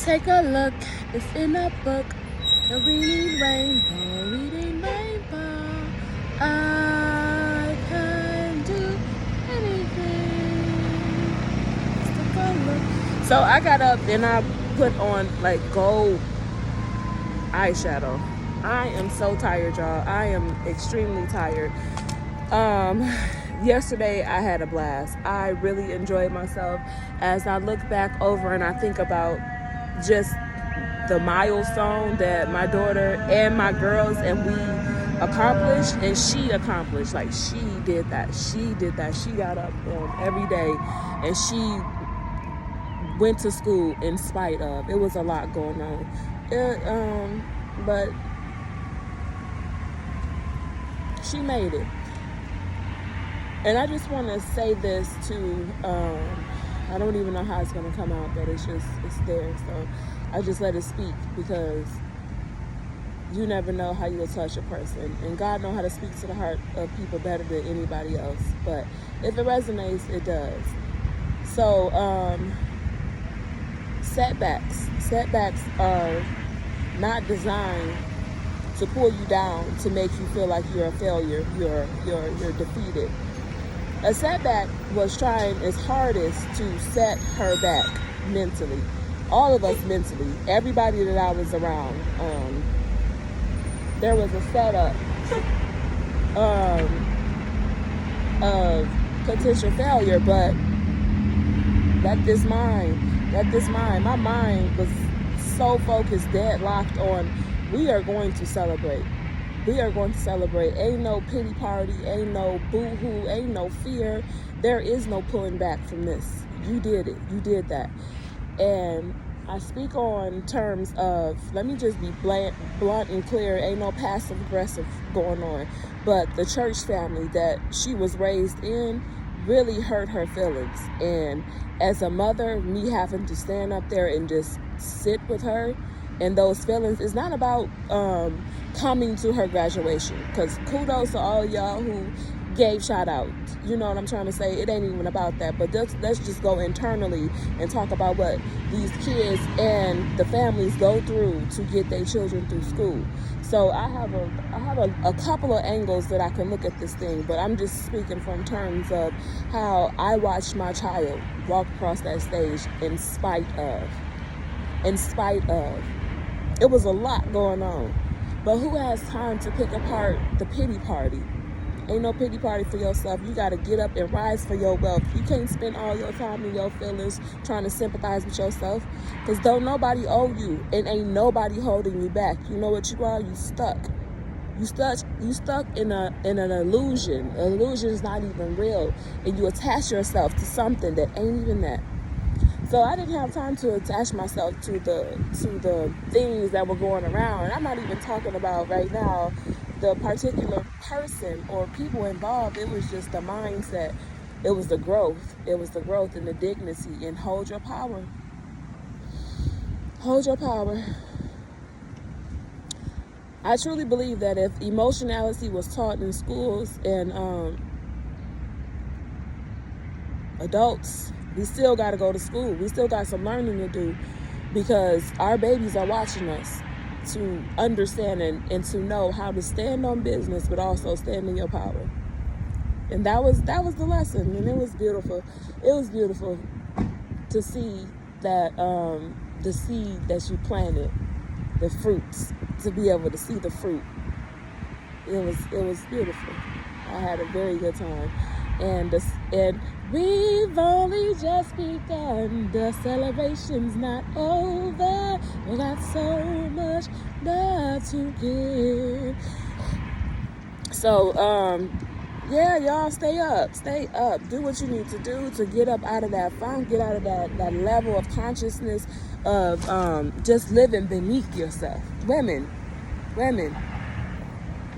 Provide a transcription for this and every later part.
Take a look, it's in a book. The reading rainbow, reading rainbow. I can do anything. Just take a look. So I got up and I put on like gold eyeshadow. I am so tired, y'all. I am extremely tired. Yesterday I had a blast. I really enjoyed myself as I look back over and I think about just the milestone that my daughter and my girls and we accomplished, and she accomplished. Like, she did that. She got up every day and she went to school in spite of. It was a lot going on. But she made it. And I just want to say this to, I don't even know how it's going to come out, but it's there. So I just let it speak, because you never know how you'll touch a person. And God knows how to speak to the heart of people better than anybody else. But if it resonates, it does. So setbacks are not designed to pull you down, to make you feel like you're a failure, you're defeated. A setback was trying its hardest to set her back mentally. All of us mentally. Everybody that I was around. There was a setup of potential failure, but my mind was so focused, deadlocked on, we are going to celebrate. We are going to celebrate. Ain't no pity party. Ain't no boo-hoo. Ain't no fear. There is no pulling back from this. You did it. You did that. And I speak on terms of, let me just be blunt and clear. Ain't no passive aggressive going on. But the church family that she was raised in really hurt her feelings. And as a mother, me having to stand up there and just sit with her and those feelings, is not about coming to her graduation, because kudos to all y'all who gave shout out. You know what I'm trying to say? It ain't even about that. But let's just go internally and talk about what these kids and the families go through to get their children through school. So I have a couple of angles that I can look at this thing, but I'm just speaking from terms of how I watched my child walk across that stage in spite of. It was a lot going on. But who has time to pick apart the pity party? Ain't no pity party for yourself. You got to get up and rise for your wealth. You can't spend all your time in your feelings trying to sympathize with yourself, because don't nobody owe you, and ain't nobody holding you back. You know what you are? You stuck. You stuck in an illusion. An illusion is not even real, and you attach yourself to something that ain't even that. So I didn't have time to attach myself to the things that were going around. And I'm not even talking about right now the particular person or people involved. It was just the mindset. It was the growth. It was the growth and the dignity. And hold your power. Hold your power. I truly believe that if emotionality was taught in schools and adults, we still got to go to school. We still got some learning to do, because our babies are watching us to understand and to know how to stand on business, but also stand in your power. And that was the lesson, and it was beautiful. It was beautiful to see that the seed that you planted, the fruits, to be able to see the fruit. It was beautiful. I had a very good time. And we've only just begun. The celebration's not over. We got so much love to give. So, yeah, y'all, stay up. Do what you need to do to get up out of that funk, get out of that level of consciousness of just living beneath yourself. Women.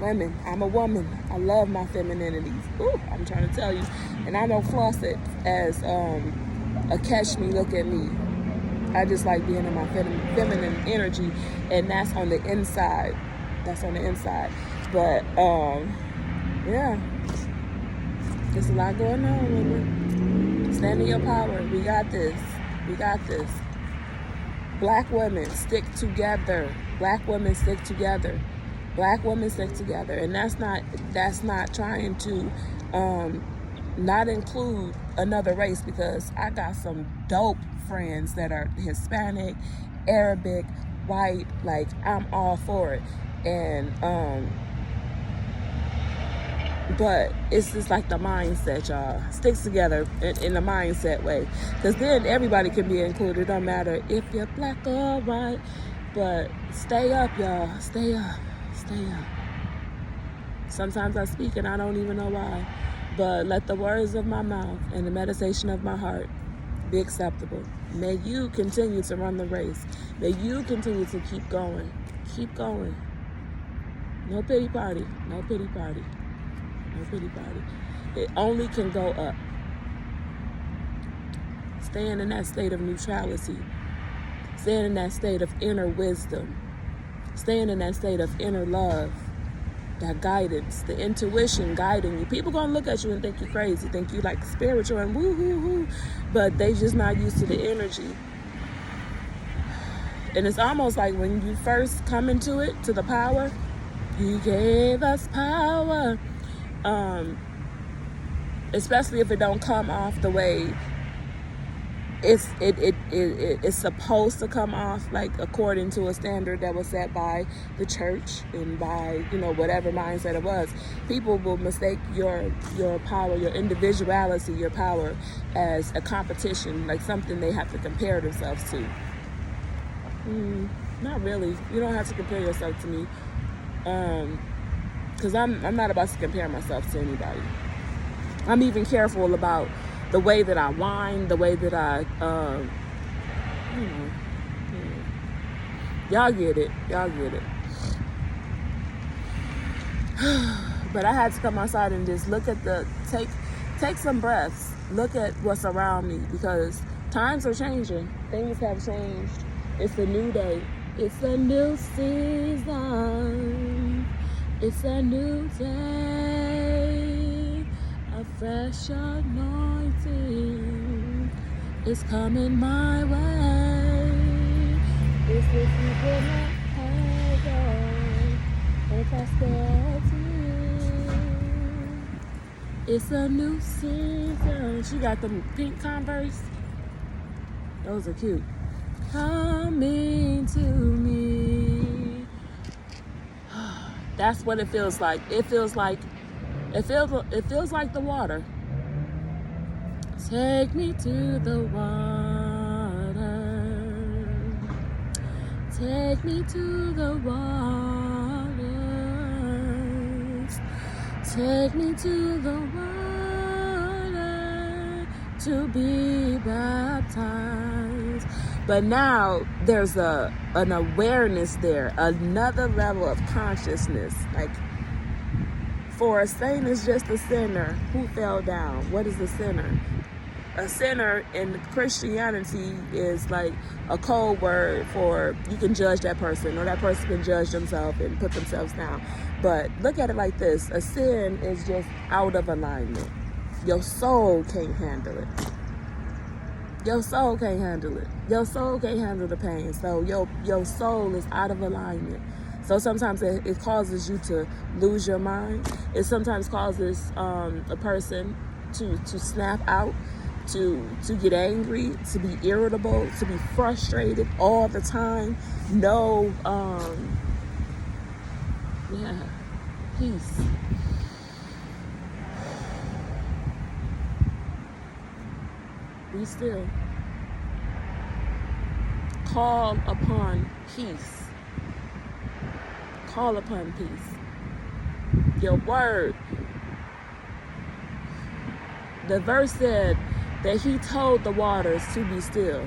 I'm a woman. I love my femininities. Ooh, I'm trying to tell you. And I don't floss it as a catch me, look at me. I just like being in my feminine energy, and that's on the inside. But yeah, there's a lot going on, women. Stand in your power. We got this. Black women stick together. Black women stick together. Black women stick together. And that's not trying to not include another race, because I got some dope friends that are Hispanic, Arabic, white. Like, I'm all for it. And but it's just like the mindset, y'all. Sticks together in the mindset way, because then everybody can be included. Don't matter if you're black or white. But stay up, y'all. Stay up. Stay up. Sometimes I speak and I don't even know why. But let the words of my mouth and the meditation of my heart be acceptable. May you continue to run the race. May you continue to keep going. Keep going. No pity party. No pity party. No pity party. It only can go up. Staying in that state of neutrality. Staying in that state of inner wisdom. Staying in that state of inner love. That guidance, the intuition guiding you. People gonna look at you and think you're crazy, think you like spiritual and woo hoo hoo, but they just not used to the energy. And it's almost like when you first come into it, to the power, He gave us power. Especially if it don't come off the way it's supposed to come off, like according to a standard that was set by the church and by, whatever mindset it was. People will mistake your power, your individuality, your power as a competition, like something they have to compare themselves to. Not really. You don't have to compare yourself to me, because I'm not about to compare myself to anybody. I'm even careful about the way that I whine, the way that I, y'all get it. Y'all get it. But I had to come outside and just look at take some breaths. Look at what's around me, because times are changing. Things have changed. It's a new day. It's a new season. It's a new day. A fresh anointing is coming my way. It's the season of heaven and prosperity. It's a new season. She got them pink Converse. Those are cute. Coming to me. That's what it feels like. It feels like the water. Take me to the water. Take me to the waters. Take me to the water to be baptized. But now there's an awareness there, another level of consciousness. Like, for a saint is just a sinner who fell down. What is a sinner? A sinner in Christianity is like a code word for, you can judge that person, or that person can judge themselves and put themselves down. But look at it like this. A sin is just out of alignment. Your soul can't handle it. Your soul can't handle it. Your soul can't handle the pain. So your soul is out of alignment. So sometimes it causes you to lose your mind. It sometimes causes a person to snap out, to get angry, to be irritable, to be frustrated all the time. No, peace. Be still. Call upon peace. Call upon peace. Your word. The verse said that He told the waters to be still.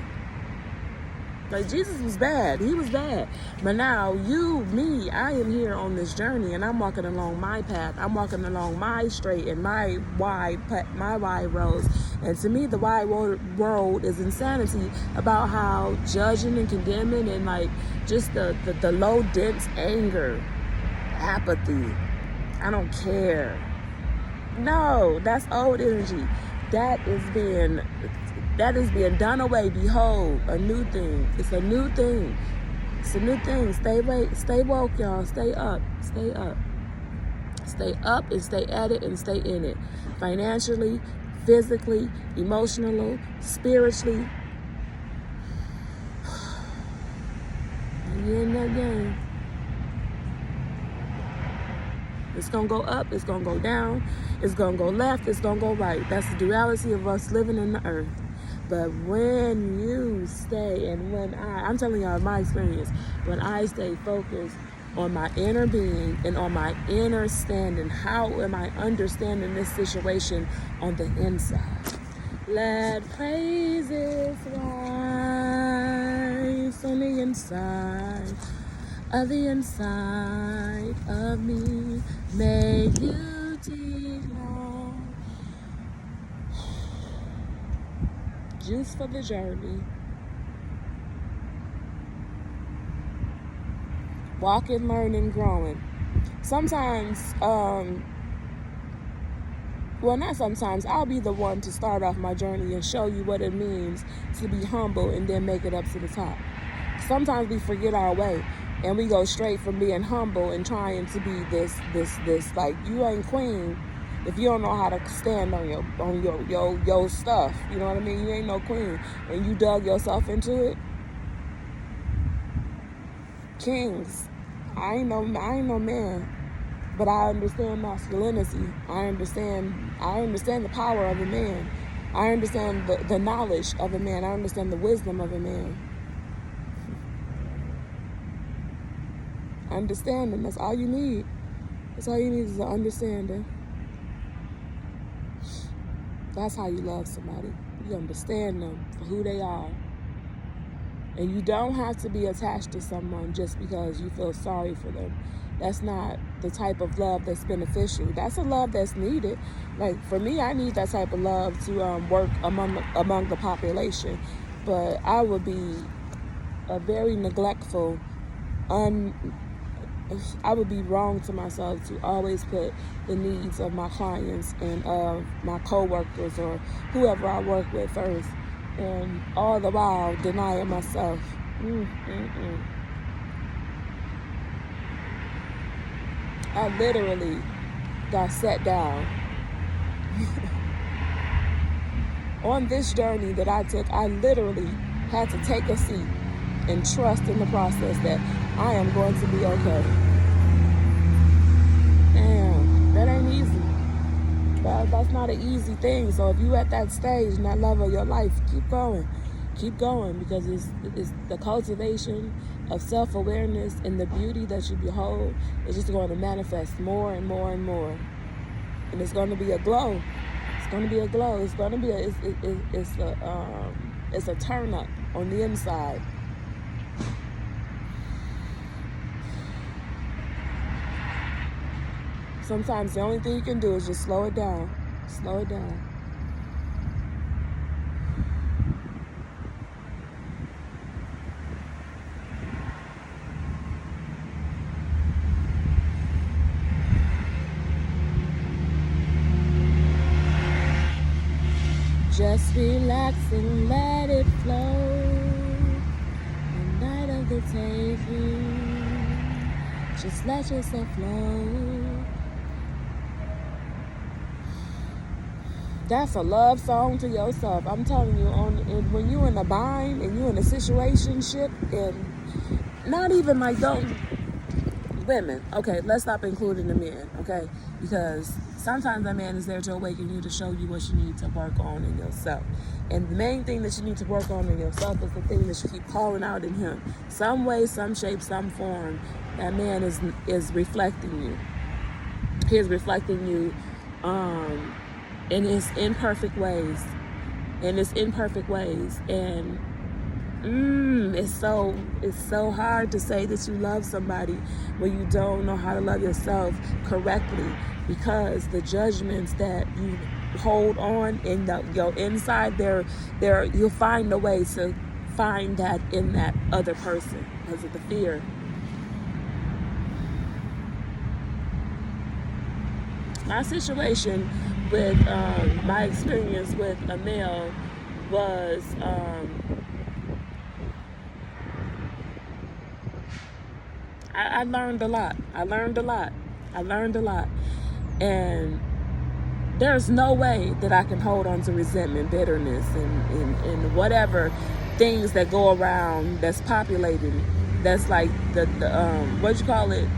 Like, Jesus was bad. He was bad. But now I am here on this journey, and I'm walking along my path. I'm walking along my straight and my wide roads. And to me, the wide road is insanity about how judging and condemning and like just the low, dense anger, apathy. I don't care. No, that's old energy. That is being That is being done away. Behold, a new thing. It's a new thing. It's a new thing. Stay woke, y'all. Stay up. Stay up. Stay up and stay at it and stay in it. Financially, physically, emotionally, spiritually. You're in that game. It's going to go up. It's going to go down. It's going to go left. It's going to go right. That's the duality of us living in the earth. But when you stay, and when I'm telling y'all my experience, when I stay focused on my inner being and on my inner standing, how am I understanding this situation on the inside? Let praises rise on the inside of me. May you delight. Juice for the journey. Walking, learning, growing. Sometimes, well, not sometimes, I'll be the one to start off my journey and show you what it means to be humble and then make it up to the top. Sometimes we forget our way and we go straight from being humble and trying to be this. Like, you ain't queen if you don't know how to stand on your stuff. You know what I mean? You ain't no queen, and you dug yourself into it. Kings, I ain't no man, but I understand masculinity. I understand the power of a man. I understand the knowledge of a man. I understand the wisdom of a man. Understanding, that's all you need. That's all you need is an understanding. That's how you love somebody. You understand them for who they are. And you don't have to be attached to someone just because you feel sorry for them. That's not the type of love that's beneficial. That's a love that's needed. Like, for me, I need that type of love to work among the population. But I would be a very neglectful, I would be wrong to myself to always put the needs of my clients and of my co-workers or whoever I work with first, and all the while denying myself. I literally got set down. On this journey that I took, I literally had to take a seat and trust in the process that I am going to be okay. Damn, that ain't easy. That's not an easy thing. So if you at that stage and that level of your life, keep going. Keep going, because it's the cultivation of self-awareness and the beauty that you behold is just going to manifest more and more and more. And it's going to be a glow. It's going to be a glow. It's going to be it's a turn up on the inside. Sometimes the only thing you can do is just slow it down. Slow it down. Just relax and let it flow. The night of the taking. Just let yourself flow. That's a love song to yourself. I'm telling you, when you're in a bind and you're in a situationship, and not even like those women. Okay, let's stop including the men, okay? Because sometimes that man is there to awaken you, to show you what you need to work on in yourself. And the main thing that you need to work on in yourself is the thing that you keep calling out in him. Some way, some shape, some form, that man is reflecting you. He is reflecting you in his imperfect ways. And it's so hard to say that you love somebody when you don't know how to love yourself correctly, because the judgments that you hold on in your inside, you'll find a way to find that in that other person because of the fear. My situation with my experience with a male was I learned a lot. I learned a lot. And there's no way that I can hold on to resentment, bitterness, and whatever things that go around that's populating. That's like the what you call it?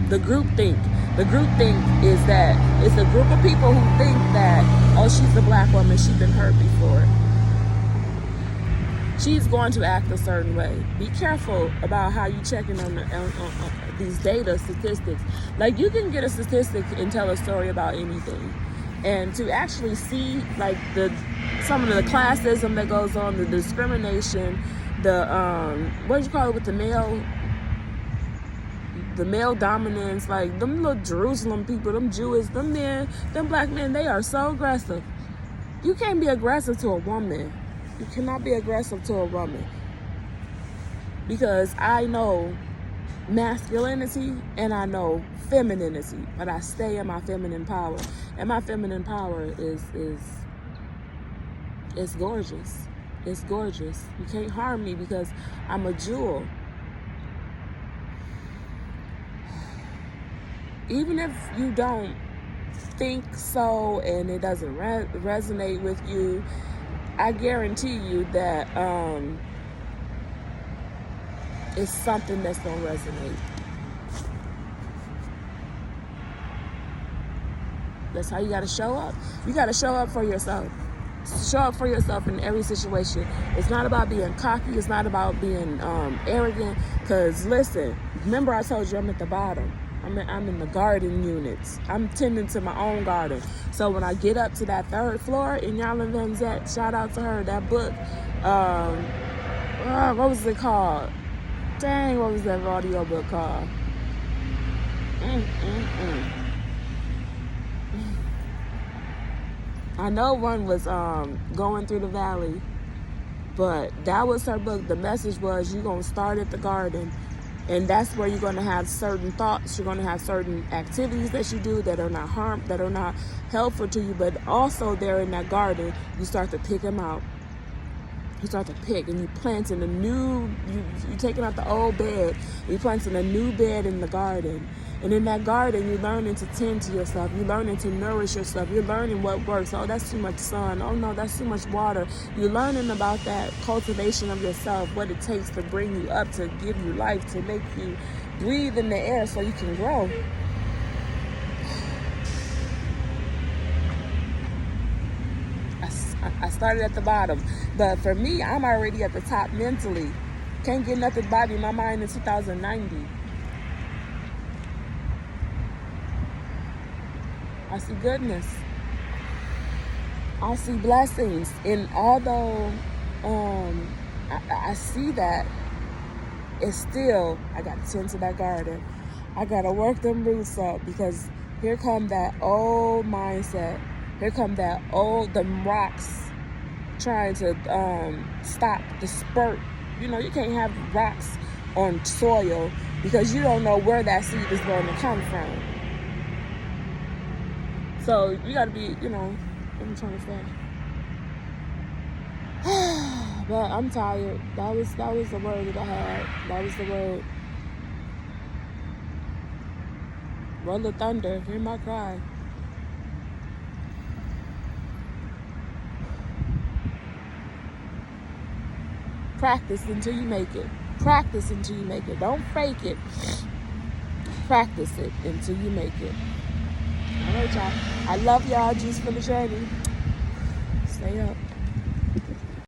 The group think. The group think is that it's a group of people who think that, oh, she's a black woman, she's been hurt before. She's going to act a certain way. Be careful about how you checking on these data statistics. Like, you can get a statistic and tell a story about anything, and to actually see like some of the classism that goes on, the discrimination, the what do you call it with the male dominance, like them little Jerusalem people, them Jewish, them black men, they are so aggressive. You can't be aggressive to a woman. You cannot be aggressive to a woman, because I know masculinity and I know femininity, but I stay in my feminine power, and my feminine power is gorgeous. It's gorgeous. You can't harm me because I'm a jewel. Even if you don't think so and it doesn't resonate with you, I guarantee you that it's something that's going to resonate. That's how you got to show up. You got to show up for yourself. Show up for yourself in every situation. It's not about being cocky. It's not about being arrogant. Because listen, remember I told you I'm at the bottom. I'm in the garden units. I'm tending to my own garden. So when I get up to that third floor in Yala Van Zet, shout out to her, that book, what was it called? Dang, what was that audio book called? I know one was Going Through the Valley, but that was her book. The message was, you're going to start at the garden, and that's where you're going to have certain thoughts. You're going to have certain activities that you do that are not helpful to you, but also there in that garden, you start to pick them out. You start to pick, and you planting you taking out the old bed, you planting a new bed in the garden. And in that garden, you're learning to tend to yourself. You're learning to nourish yourself. You're learning what works. Oh, that's too much sun. Oh, no, that's too much water. You're learning about that cultivation of yourself, what it takes to bring you up, to give you life, to make you breathe in the air so you can grow. I started at the bottom. But for me, I'm already at the top mentally. Can't get nothing by me. My mind in 2090. I see goodness. I see blessings. And although I see that, it's still, I got to tend to that garden. I got to work them roots up, because here come that old mindset. Here come them rocks trying to stop the spurt. You know, you can't have rocks on soil because you don't know where that seed is going to come from. So you got to be, what I'm trying to say. But I'm tired. That was the word that I had. That was the word. Roll the thunder. Hear my cry. Practice until you make it. Practice until you make it. Don't fake it. Practice it until you make it. All right, y'all. I love y'all. Juice for the journey. Stay up.